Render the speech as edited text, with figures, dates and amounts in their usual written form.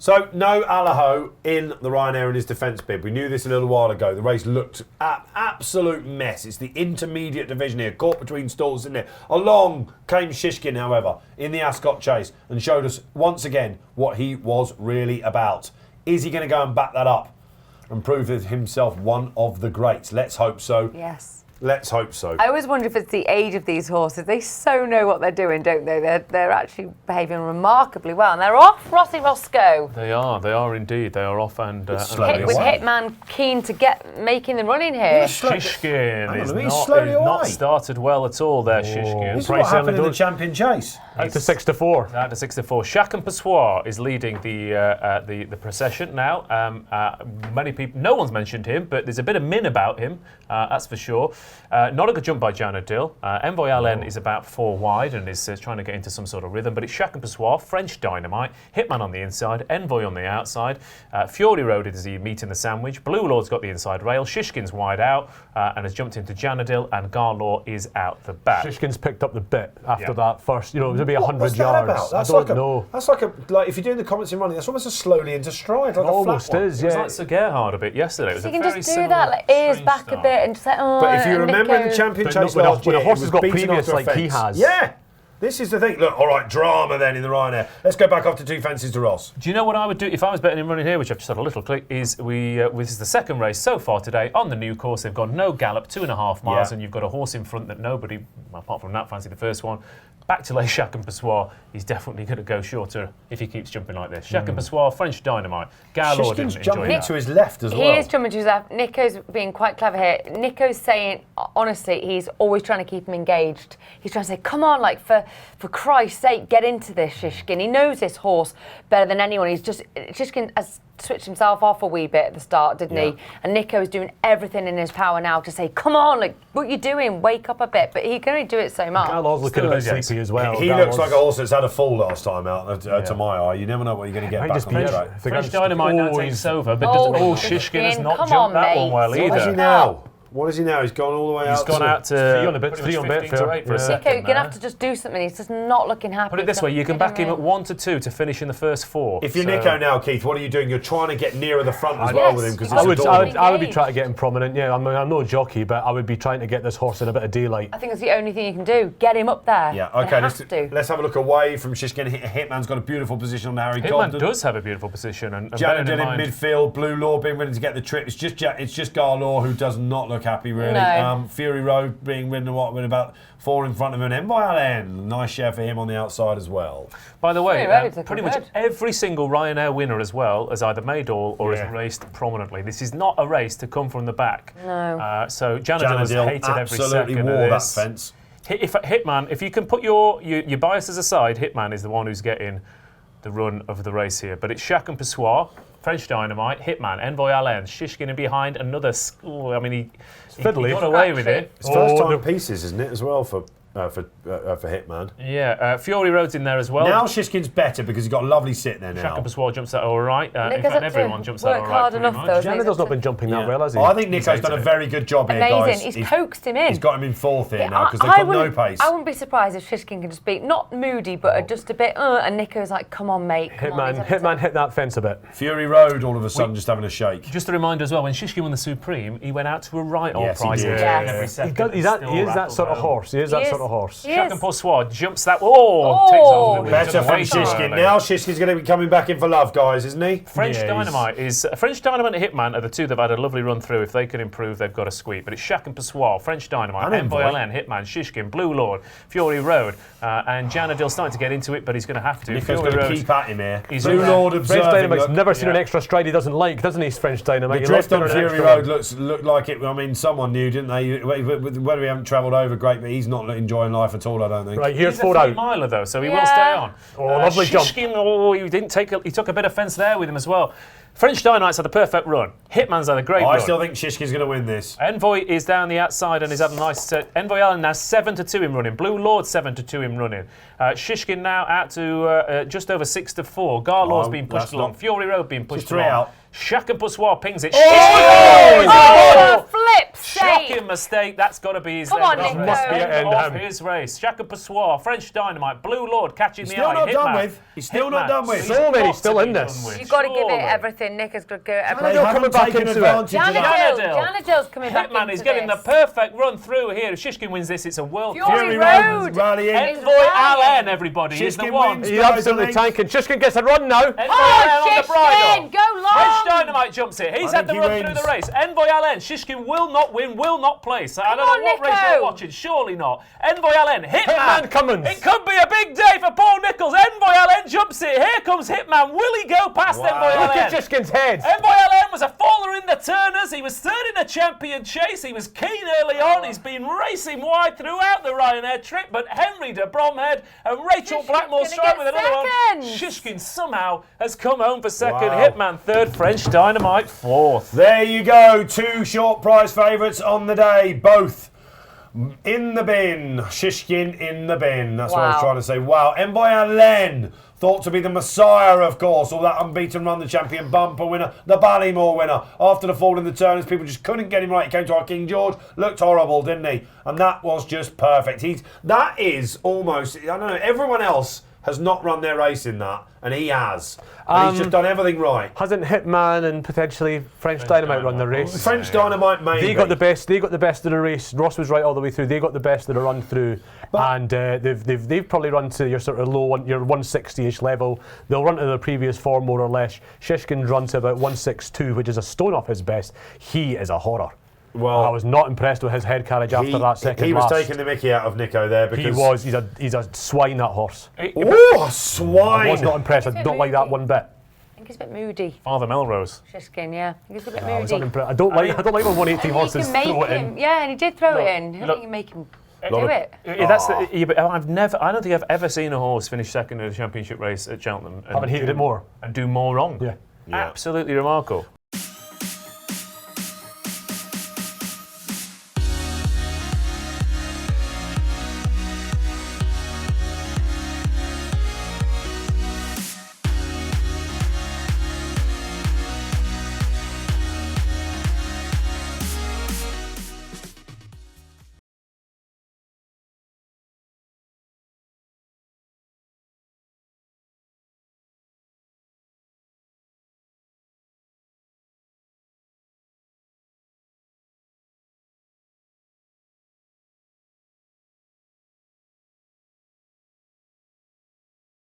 So, no Allaho in the Ryanair in his defence bid. We knew this a little while ago. The race looked absolute mess. It's the intermediate division here, caught between stalls, isn't it? Along came Shishkin, however, in the Ascot Chase and showed us once again what he was really about. Is he going to go and back that up and prove himself one of the greats? Let's hope so. Yes. Let's hope so. I always wonder if it's the age of these horses. They so know what they're doing, don't they? They're actually behaving remarkably well. And they're off, Rossi Roscoe. They are indeed. They are off and with Hitman keen to making the running here. Shishkin is not started well at all there, Shishkin. This is what happened in the Champion Chase. Out to 6 to 4. Out to 6 to 4. Shishkin Passoir is leading the procession now. Many people, no one's mentioned him, but there's a bit of min about him, that's for sure. Not a good jump by Janadil. Envoi Allen is about 4 wide and is trying to get into some sort of rhythm, but it's Shishkin Passoir, French Dynamite, Hitman on the inside, Envoi on the outside, Fury Road is the meat in the sandwich, Blue Lord's got the inside rail, Shishkin's wide out and has jumped into Janadil, and Garlaw is out the back. Shishkin's picked up the bit after that first, maybe 100 yards. That's I don't know. That's like if you're doing the comments in running, that's almost a slowly into stride, like almost a flat is, one. yeah. It was like Sir Gerhard a bit yesterday. It was you can just do that, like ears back a bit, and just like, But if you remember in the Champion Chase last year, when a horse has got previous like he has. Yeah. This is the thing. Look, all right, drama then in the Ryanair. Let's go back after 2 fences to Ross. Do you know what I would do if I was betting in running here, which I've just had a little click, is this is the second race so far today on the new course. They've got no gallop, 2.5 miles, and you've got a horse in front that nobody, apart from Nat, fancied the first one. Back to Les Shishkin Passoir, he's definitely going to go shorter if he keeps jumping like this. Shishkin Passoir, French Dynamite. Shishkin's jumping to his left as well. He is jumping to his left. Nico's being quite clever here. Nico's saying, honestly, he's always trying to keep him engaged. He's trying to say, come on, like, for Christ's sake, get into this, Shishkin. He knows this horse better than anyone. Shishkin has switched himself off a wee bit at the start, didn't he? And Nico's doing everything in his power now to say, come on, like, what you doing? Wake up a bit. But he can only do it so much. Garlaw's looking a bit sleepy as well. He looks like a horse that's had a fall last time out, to my eye. You never know what you're going to get back on the track. French Dynamite now takes over, but Shishkin has not jumped that one well either. What is he now? What is he now? He's gone all the way out. He's gone out to 3 on a bit, 3 on bet for a second. Nico, you're going to have to just do something. He's just not looking happy. Put it this way, you can back him at 1 to 2 to finish in the first 4. If you're Nico now, Keith, what are you doing? You're trying to get nearer the front as well with him because I would be trying to get him prominent. Yeah, I'm no jockey, but I would be trying to get this horse in a bit of daylight. I think it's the only thing you can do. Get him up there. Yeah, okay. Let's have a look away from Shishkin. Hitman's got a beautiful position on Harry Cobden. Hitman does have a beautiful position. And Janadil in midfield. Blue Law being willing to get the trip. It's just Garlaw who does not look happy really. No. Fury Road being ridden about 4 in front of him. Envoi Allen, nice share for him on the outside as well. By the way, pretty much every single Ryanair winner as well has either made all or has raced prominently. This is not a race to come from the back. No. So Janadil has hated every second absolutely wore that fence. Hitman, if you can put your biases aside, Hitman is the one who's getting the run of the race here. But it's Shishkin Passoir, French Dynamite, Hitman, Envoi Allen, Shishkin in behind, another. He got away with it. It's first time pieces, isn't it, as well for Hitman? Yeah, Fury Road's in there as well. Now Shishkin's better because he's got a lovely sit there now. Shishkin Passoir jumps out all right. In fact, everyone jumps out all right. Hard enough, though. Janadil's not been jumping that well, has he? I think Nico's done a very good job here, guys. Amazing. He's coaxed him in. He's got him in 4th here now because they've got no pace. I wouldn't be surprised if Shishkin can just be not moody, but just a bit. And Nico's like, "Come on, mate." Hitman hit that fence a bit. Fury Road, all of a sudden, just having a shake. Just a reminder as well, when Shishkin won the Supreme, he went out to a right all price. He did. Every second. He is that sort of horse. He is that sort of horse. Shishkin Passoir jumps that. Takes off. Better from Shishkin. Now Shishkin's going to be coming back in for love, guys, isn't he? French Dynamite and Hitman are the two that've had a lovely run through. If they can improve, they've got a squeak. But it's Shishkin Passoir, French Dynamite, Envoi Allen, Hitman, Shishkin, Blue Lord, Fury Road, and Janadil's starting to get into it, but he's going to have to. Nico's going to keep at him here. Blue Lord observing. French Dynamite's never seen an extra stride he doesn't like, doesn't he? French Dynamite. The drift on Fury Road looked like it. I mean, someone knew, didn't they? Whether we haven't travelled over great, but he's not enjoying life at all. I don't think. Right, here's 4 out. Miler though, so he will stay on. Lovely jump. Shishkin, he took a bit of fence there with him as well. French Dynamite's had a perfect run. Hitman's had a great run. I still think Shishkin's going to win this. Envoi is down the outside and he's had a nice set. Envoi Allen now 7 to 2 in running. Blue Lord 7 to 2 in running. Shishkin now out to just over 6 to 4. Garlaw's been pushed along. Fury Road being pushed along. Shishkin Puswa pings it. Oh, flip Shocking sake. mistake. That's got to be his Come on, Nico. Must be it, end of him. his race. Shishkin Puswa, French Dynamite, Blue Lord catching the Still eye. not done Hitman. with. He's still not Hitman. done with. He's So many got still to in be this. done with, You've got to give it surely. everything. Nick has got to go They everything. You're haven't coming back taken into it. advantage of that. Diana Dill's coming back Hitman into is getting this. the perfect run through here. If Shishkin wins this, it's a world Fury class. Road. Rallying. It's Envoi rallying. Allen, everybody, is the Shishkin one. wins. He's absolutely tanking. Shishkin gets a run now. Envoi Oh, Allen on the bridle. Shishkin, go long. French Dynamite jumps it. He's I had the think he run through wins. the race. Envoi Allen. Shishkin will not win, will not place. I don't know on, what race Nico. you're watching. Surely not. Envoi Allen. Hitman. Hitman Cummins. It could be a big day for Paul Nicholls. Envoi Allen jumps it. Here comes Hitman. Will he go past Wow. Envoi Look at Allen? Shishkin's head. Envoi Allen was a faller in the turners. He was third in the champion chase. He was keen early on. He's been racing wide throughout the Ryanair trip. But Henry de Bromhead and Rachel Shishkin's Blackmore gonna strike get with another one. second. Shishkin somehow has come home for second. Wow. Hitman third. French Dynamite fourth. There you go. 2 short prize favourites on the day. Both in the bin. Shishkin in the bin. That's what I was Wow. trying to say. Wow. Envoi Allen, thought to be the messiah, of course. All that unbeaten run, the champion bumper winner, the Ballymore winner. After the fall in the turners, people just couldn't get him right. He came to our King George. Looked horrible, didn't he? And that was just perfect. That is almost, I don't know, everyone else has not run their race in that, and he has. And he's just done everything right. Hasn't Hitman and potentially French Dynamite run the race? French Dynamite, maybe. They got the best. They got the best of the race. Ross was right all the way through. They got the best of the run through, and they've probably run to your sort of low one, your 160ish level. They'll run to their previous form more or less. Shishkin's run to about 162, which is a stone off his best. He is a horror. Well, I was not impressed with his head carriage after that second He was last. taking the mickey out of Nico there because He was. He's a swine, that horse. Oh, a swine! I was not impressed. I don't like that one bit. I think he's a bit moody. Father Melrose. Shishkin, yeah. I think he's a bit I was moody. unimpressed. I don't like when 180 You horses can make throw it him, in. yeah, and he did throw Look, it in. I look. think you make him Lot do of- it. Yeah, that's the, yeah, but I don't think I've ever seen a horse finish second in a championship race at Cheltenham Haven't hated it more. and do more wrong. Yeah. Yeah. Absolutely remarkable.